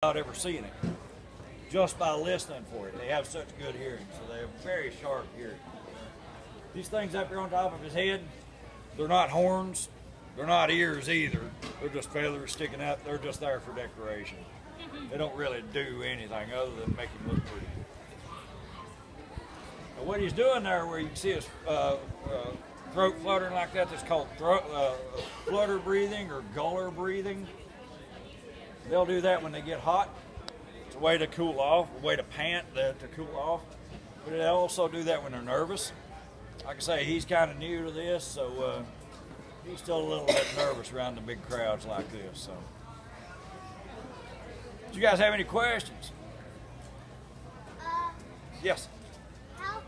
without ever seeing it, just by listening for it. They have such good hearing, so they have very sharp hearing. These things up here on top of his head, they're not horns, they're not ears either. They're just feathers sticking out. They're just there for decoration. They don't really do anything other than make him look pretty. Now what he's doing there, where you can see his throat fluttering like that, that's called flutter breathing or guller breathing. They'll do that when they get hot. It's a way to cool off, a way to pant, to cool off. But they'll also do that when they're nervous. Like I say, he's kind of new to this, so he's still a little bit nervous around the big crowds like this. So, do you guys have any questions? Yes. How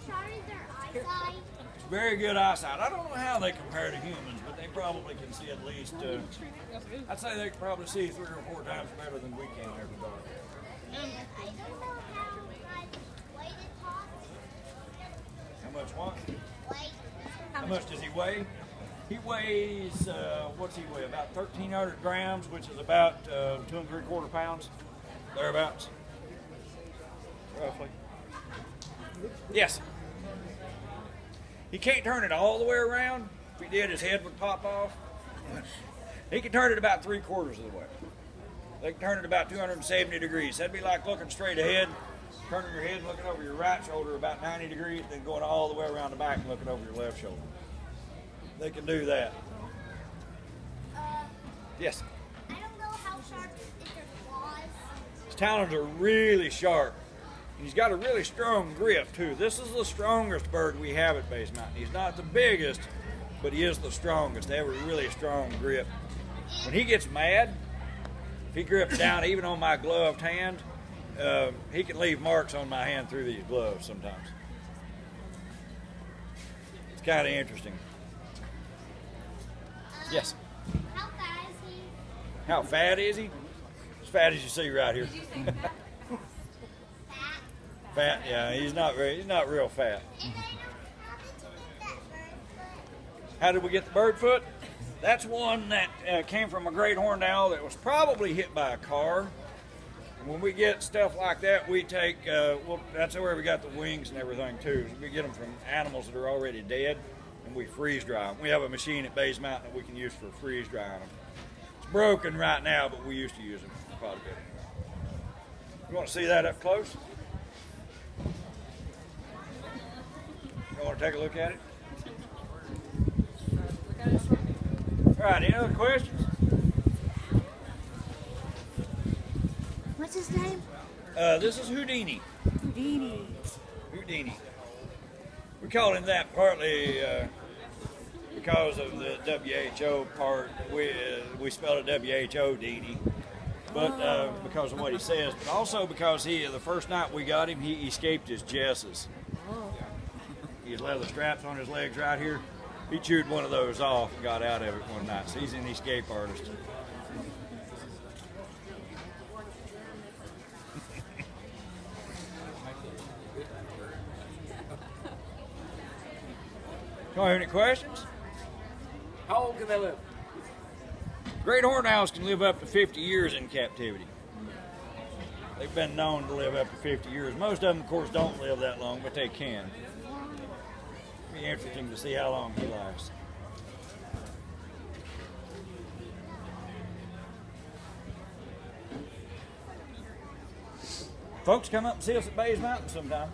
sharp is their eyesight? It's very good eyesight. I don't know how they compare to humans, but they probably can see at least. I'd say they can probably see 3 or 4 times better than we can every dark. And I don't know how much weight it costs. How much what? Weight. How much does he weigh? He weighs, what's he weigh? About 1,300 grams, which is about 2 3/4 pounds, thereabouts, roughly. Yes. He can't turn it all the way around. If he did, his head would pop off. He can turn it about 3/4 of the way. They can turn it about 270 degrees. That'd be like looking straight ahead, turning your head, looking over your right shoulder about 90 degrees, then going all the way around the back and looking over your left shoulder. They can do that. Yes? I don't know how sharp is their claws. His talons are really sharp. He's got a really strong grip, too. This is the strongest bird we have at Base Mountain. He's not the biggest, but he is the strongest. They have a really strong grip. When he gets mad, if he grips down even on my gloved hand, he can leave marks on my hand through these gloves sometimes. It's kind of interesting. Yes? How fat is he? How fat is he? As fat as you see right here. Fat. Fat, yeah, he's not real fat. And then, how did you get that bird foot? How did we get the bird foot? That's one that came from a great horned owl that was probably hit by a car. And when we get stuff like that, we take, that's where we got the wings and everything too. We get them from animals that are already dead, and we freeze dry them. We have a machine at Base Mountain that we can use for freeze drying them. It's broken right now, but we used to use them quite a bit. You want to see that up close? You want to take a look at it? All right, any other questions? What's his name? This is Whodini. Whodini. Whodini. We call him that partly because of the WHO part. We spell it W-H-O-D-I-N-I, but because of what he says, but also because the first night we got him, he escaped his jesses. He had leather straps on his legs right here. He chewed one of those off and got out of it one night. So he's an escape artist. Y'all have any questions? How old can they live? Great horned owls can live up to 50 years in captivity. They've been known to live up to 50 years. Most of them, of course, don't live that long, but they can. It'll be interesting to see how long he lasts. Folks, come up and see us at Base Mountain sometime.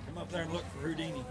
Come up there and look for Whodini.